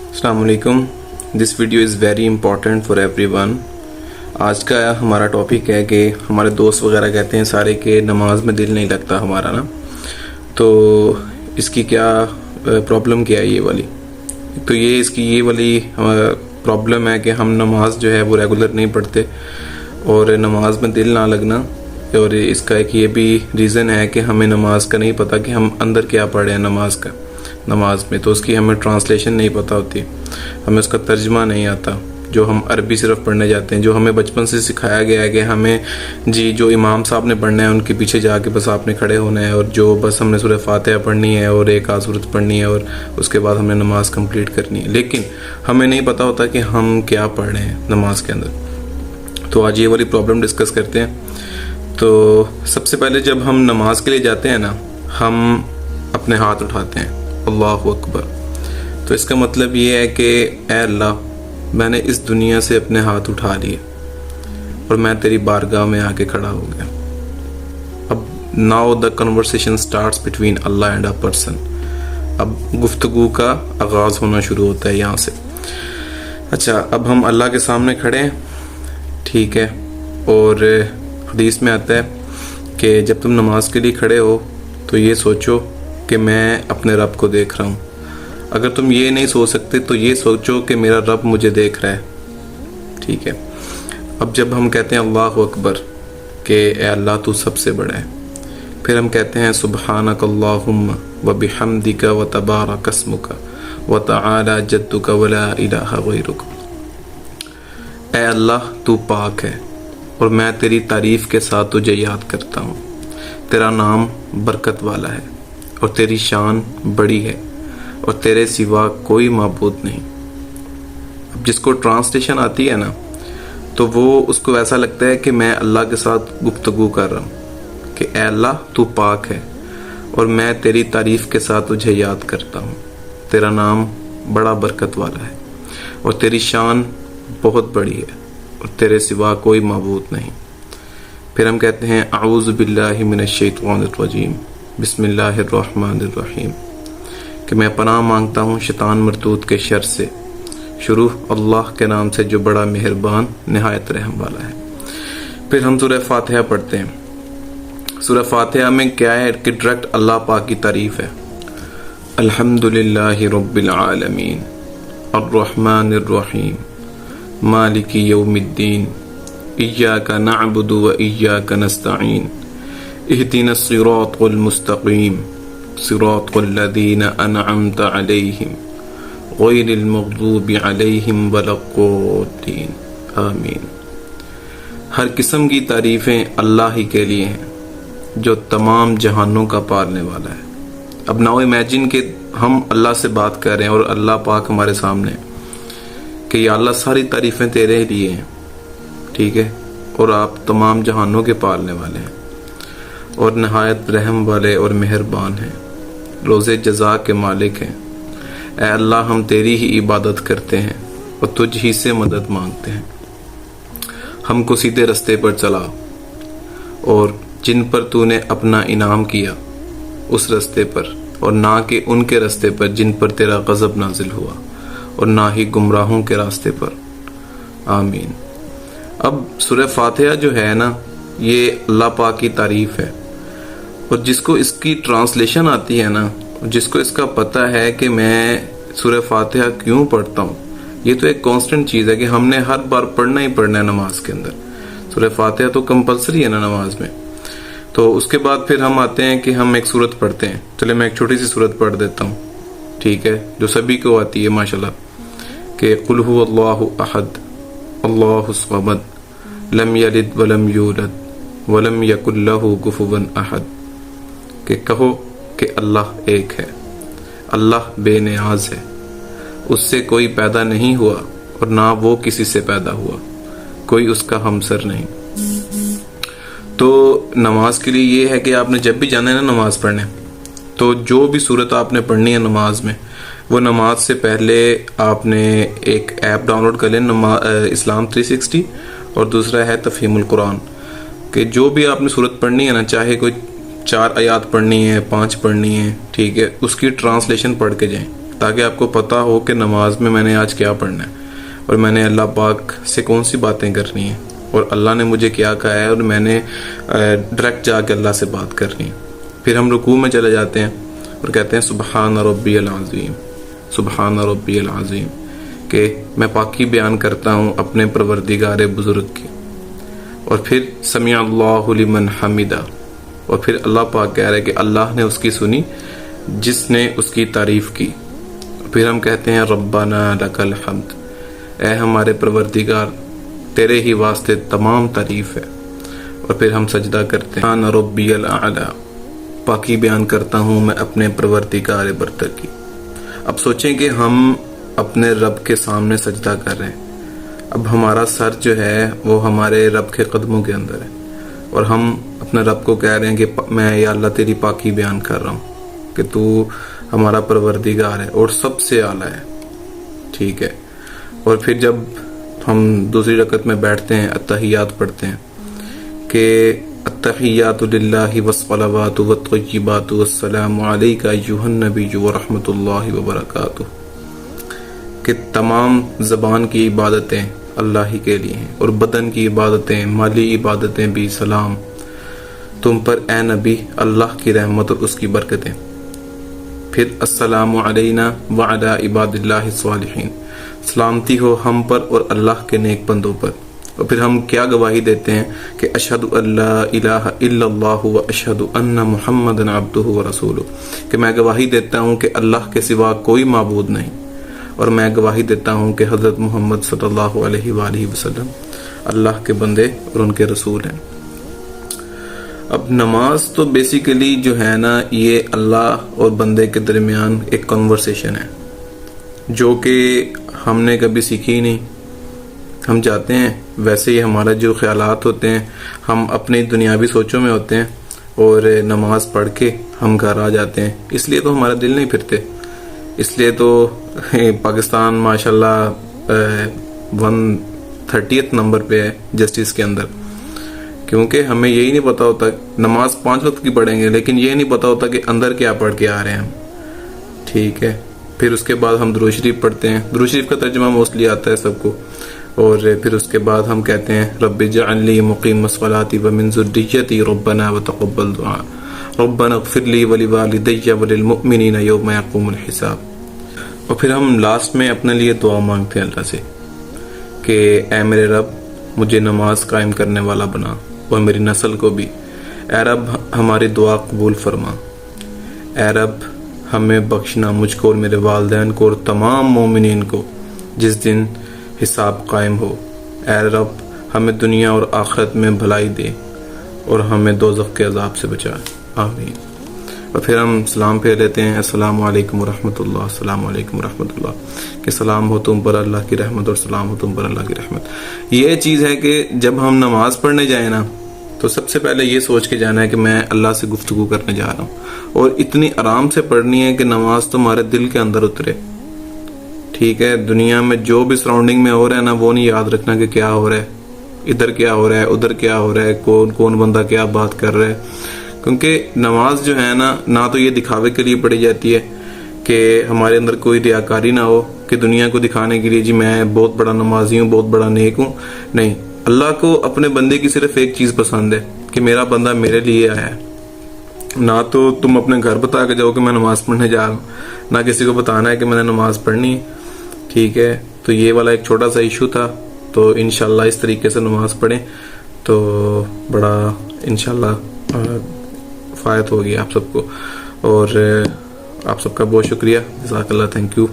अस्सलाम वालेकुम। This video is very important for everyone. आज का हमारा टॉपिक है कि हमारे दोस्त वगैरह कहते हैं सारे कि नमाज में दिल नहीं लगता हमारा ना, तो इसकी क्या प्रॉब्लम क्या है ये वाली। तो इसकी ये वाली प्रॉब्लम है कि हम नमाज जो है वो रेगुलर नहीं पढ़ते और नमाज में दिल ना लगना, और इसका एक ये भी रीज़न है कि हमें नमाज का नहीं पता कि हम अंदर क्या पढ़ रहे हैं नमाज में, तो उसकी हमें ट्रांसलेशन नहीं पता होती, हमें उसका तर्जमा नहीं आता। जो हम अरबी सिर्फ पढ़ने जाते हैं, जो हमें बचपन से सिखाया गया है कि हमें जी जो इमाम साहब ने पढ़ना है उनके पीछे जाके बस आपने खड़े होना है, और जो बस हमने सूरह फातिहा पढ़नी है और एक आध सूरत पढ़नी है और उसके बाद हमने नमाज कंप्लीट करनी है, लेकिन हमें नहीं पता होता कि हम क्या पढ़ रहे हैं नमाज के अंदर। तो आज ये वाली प्रॉब्लम डिस्कस करते हैं। तो सबसे पहले जब हम नमाज के लिए जाते हैं ना, हम अपने हाथ उठाते हैं अल्लाहु अकबर। तो इसका मतलब ये है कि ऐ अल्लाह, मैंने इस दुनिया से अपने हाथ उठा लिए और मैं तेरी बारगाह में आके खड़ा हो गया। अब now the conversation starts between Allah and a person. अब गुफ्तगू का आगाज होना शुरू होता है यहाँ से। अच्छा, अब हम अल्लाह के सामने खड़े हैं, ठीक है, और हदीस में आता है कि जब तुम नमाज के लिए खड़े हो तो ये सोचो कि मैं अपने रब को देख रहा हूँ। अगर तुम ये नहीं सोच सकते तो ये सोचो कि मेरा रब मुझे देख रहा है, ठीक है। अब जब हम कहते हैं अल्लाहु अकबर कि ए अल्लाह तू सबसे बड़ा है, फिर हम कहते हैं सुब्हानक अल्लाहुम्मा व बिहम्दिका व तबारक अस्मुका व तआला जद्दुका व ला इलाहा गैरुक। ए अल्लाह तू पाक है और मैं तेरी तारीफ के साथ तुझे याद करता हूँ। तेरा नाम बरकत वाला है और तेरी शान बड़ी है और तेरे सिवा कोई माबूद नहीं। अब जिसको ट्रांसलेशन आती है ना, तो वो उसको ऐसा लगता है कि मैं अल्लाह के साथ गुफ्तगू कर रहा हूँ कि ए अल्लाह तू पाक है और मैं तेरी तारीफ के साथ तुझे याद करता हूँ। तेरा नाम बड़ा बरकत वाला है और तेरी शान बहुत बड़ी है और तेरे सिवा कोई माबूद नहीं। फिर हम कहते हैं आऊज़ु बिल्लाहि मिनश शैतानिर रजीम बिस्मिल्लाहिर रहमानिर रहीम, कि मैं पनाह मांगता हूँ शैतान मरदूद के शर से, शुरू अल्लाह के नाम से जो बड़ा मेहरबान निहायत रहम वाला है। फिर हम सूरह फातिहा पढ़ते हैं। सूरह फातिहा में क्या है कि डायरेक्ट अल्लाह पाक की तारीफ है। अल्हम्दुलिल्लाहि रब्बिल आलमीन अर्रहमानिर रहीम मालिकी यौमिद्दीन इय्याका नअबुदु व इय्याका नस्तईन इहदिनस सिरातल मुस्तकीम सिरातल लज़ीना अनअमत अलैहिम गैरिल मग़दूबि अलैहिम वलद्दाल्लीन आमीन। हर किस्म की तारीफ़ें अल्लाह ही के लिए हैं जो तमाम जहानों का पालने वाला है। अब नाउ इमेजिन कि हम अल्लाह से बात कर रहे हैं और अल्लाह पाक हमारे सामने कि या अल्लाह सारी तारीफ़ें तेरे ही लिए हैं, ठीक है, और आप तमाम जहानों के पालने वाले हैं और नहायत रहम वाले और मेहरबान हैं, रोज़े जज़ा के मालिक हैं। ऐ अल्लाह, हम तेरी ही इबादत करते हैं और तुझ ही से मदद मांगते हैं। हमको सीधे रास्ते पर चला और जिन पर तूने अपना इनाम किया उस रास्ते पर, और ना कि उनके रास्ते पर जिन पर तेरा गज़ब नाजिल हुआ, और ना ही गुमराहों के रास्ते पर, आमीन। अब सूरह फातिहा जो है ना, ये अल्लाह पाक की तारीफ है, और जिसको इसकी ट्रांसलेशन आती है ना, जिसको इसका पता है कि मैं सूरह फातिहा क्यों पढ़ता हूँ, ये तो एक कांस्टेंट चीज़ है कि हमने हर बार पढ़ना ही पढ़ना है नमाज के अंदर। सूरह फातिहा तो कंपलसरी है ना नमाज में। तो उसके बाद फिर हम आते हैं कि हम एक सूरत पढ़ते हैं। चले मैं एक छोटी सी सूरत पढ़ देता हूँ, ठीक है, जो सभी को आती है माशाल्लाह, कि कुल हु अल्लाहु अहद अल्लाहु समद लम यलिद वलम यूलद वलम यकुल लहु कुफुवन अहद, कि कहो कि अल्लाह एक है, अल्लाह बेनियाज है, उससे कोई पैदा नहीं हुआ और ना वो किसी से पैदा हुआ, कोई उसका हमसर नहीं। तो नमाज के लिए ये है कि आपने जब भी जाना है ना नमाज पढ़ने, तो जो भी सूरत आपने पढ़नी है नमाज में, वो नमाज से पहले आपने एक ऐप डाउनलोड कर लें, इस्लाम 360, और दूसरा है तफहीमुल कुरान, कि जो भी आपने सूरत पढ़नी है ना, चाहे कोई 4 आयात पढ़नी है, 5 पढ़नी है, ठीक है, उसकी ट्रांसलेशन पढ़ के जाएं। تاکہ آپ کو پتہ ہو کہ نماز میں نے آج کیا پڑھنا ہے اور میں نے اللہ پاک سے کون سی باتیں کرنی ہیں اور اللہ نے مجھے کیا کہا ہے اور میں نے ڈائریکٹ جا کے اللہ سے بات کرنی ہے. پھر ہم رکوع میں چلے جاتے ہیں اور کہتے ہیں سبحان ربی العظیم، سبحان ربی العظیم، کہ میں پاکی بیان کرتا ہوں اپنے پروردگار بزرگ کی. اور پھر سمیع اللہ لمن حمدہ، اور پھر اللہ پاک کہہ رہے کہ اللہ نے اس کی سنی جس نے اس کی تعریف کی. پھر ہم کہتے ہیں ربنا لک الحمد، اے ہمارے پروردگار تیرے ہی واسطے تمام تعریف ہے. اور پھر ہم سجدہ کرتے ہیں سبحان ربی الاعلی، پاکی بیان کرتا ہوں میں اپنے پروردگار برتر کی. اب سوچیں کہ ہم اپنے رب کے سامنے سجدہ کر رہے ہیں. اب ہمارا سر جو ہے وہ ہمارے رب کے قدموں کے اندر ہے اور ہم اپنے رب کو کہہ رہے ہیں کہ میں یا اللہ تیری پاکی بیان کر رہا ہوں کہ تو ہمارا پروردگار ہے اور سب سے اعلیٰ ہے. ٹھیک ہے. اور پھر جب ہم دوسری رکعت میں بیٹھتے ہیں التحیات پڑھتے ہیں کہ التحیات للہ والصلوات والطیبات والسلام علیک ایھا النبی ورحمۃ اللہ وبرکاتہ، کہ تمام زبان کی عبادتیں اللہ ہی کے لیے ہیں اور بدن کی عبادتیں، مالی عبادتیں بھی سلام تم پر اے نبی، اللہ کی رحمت اور اس کی برکتیں. پھر السلام علینا وعلی عباد اللہ الصالحین، سلامتی ہو ہم پر اور اللہ کے نیک بندوں پر. اور پھر ہم کیا گواہی دیتے ہیں کہ اشہد ان لا الہ الا اللہ و اشہد ان محمدا عبدہ و رسولہ، کہ میں گواہی دیتا ہوں کہ اللہ کے سوا کوئی معبود نہیں اور میں گواہی دیتا ہوں کہ حضرت محمد صلی اللہ علیہ وآلہ وسلم اللہ کے بندے اور ان کے رسول ہیں. اب نماز تو بیسیکلی جو ہے نا یہ اللہ اور بندے کے درمیان ایک کنورسیشن ہے جو کہ ہم نے کبھی سیکھی نہیں. ہم جاتے ہیں ویسے ہی ہمارا جو خیالات ہوتے ہیں ہم اپنی دنیاوی سوچوں میں ہوتے ہیں اور نماز پڑھ کے ہم گھر آ جاتے ہیں. اس لیے تو ہمارا دل نہیں پھرتے، اس لیے تو پاکستان ماشاءاللہ 130 نمبر پہ ہے جسٹس کے اندر، کیونکہ ہمیں یہی نہیں پتا ہوتا. نماز 5 وقت کی پڑھیں گے لیکن یہ نہیں پتا ہوتا کہ اندر کیا پڑھ کے آ رہے ہیں ہم. ٹھیک ہے. پھر اس کے بعد ہم درود شریف پڑھتے ہیں. درود شریف کا ترجمہ موسٹلی آتا ہے سب کو. اور پھر اس کے بعد ہم کہتے ہیں رب اجعلنی مقیم الصلاۃ ومن ذریتی ربنا وتقبل دعاء ربنا اغفر لی ولوالدی وللمؤمنین یوم یقوم الحساب. اور پھر ہم لاسٹ میں اپنے لیے دعا مانگتے ہیں اللہ سے کہ اے میرے رب مجھے نماز قائم کرنے والا بنا اور میری نسل کو بھی. اے رب ہماری دعا قبول فرما. اے رب ہمیں بخشنا، مجھ کو اور میرے والدین کو اور تمام مومنین کو جس دن حساب قائم ہو. اے رب ہمیں دنیا اور آخرت میں بھلائی دے اور ہمیں دوزخ کے عذاب سے بچا. آمین. اور پھر ہم سلام پھیر لیتے ہیں السلام علیکم ورحمۃ اللہ، السلام علیکم ورحمۃ اللہ، کہ سلام ہو تم پر اللہ کی رحمت اور سلام ہو تم پر اللہ کی رحمت. یہ چیز ہے کہ جب ہم نماز پڑھنے جائیں نا تو سب سے پہلے یہ سوچ کے جانا ہے کہ میں اللہ سے گفتگو کرنے جا رہا ہوں اور اتنی آرام سے پڑھنی ہے کہ نماز تمہارے دل کے اندر اترے. ٹھیک ہے. دنیا میں جو بھی سراؤنڈنگ میں ہو رہا ہے نا وہ نہیں یاد رکھنا کہ کیا ہو رہا ہے، ادھر کیا ہو رہا ہے، ادھر کیا ہو رہا ہے، کون کون بندہ کیا بات کر رہا ہے. کیونکہ نماز جو ہے نا نہ تو یہ دکھاوے کے لیے پڑھی جاتی ہے کہ ہمارے اندر کوئی ریاکاری نہ ہو کہ دنیا کو دکھانے کے لیے جی میں بہت بڑا نمازی ہوں، بہت بڑا نیک ہوں. نہیں، اللہ کو اپنے بندے کی صرف ایک چیز پسند ہے کہ میرا بندہ میرے لیے آیا ہے. نہ تو تم اپنے گھر بتا کے جاؤ کہ میں نماز پڑھنے جا رہا ہوں، نہ کسی کو بتانا ہے کہ میں نے نماز پڑھنی ہے. ٹھیک ہے. تو یہ والا ایک چھوٹا سا ایشو تھا. تو انشاءاللہ اس طریقے سے نماز پڑھیں تو بڑا انشاءاللہ فائدہ ہوگی آپ سب کو. اور آپ سب کا بہت شکریہ. جزاک اللہ. Thank you.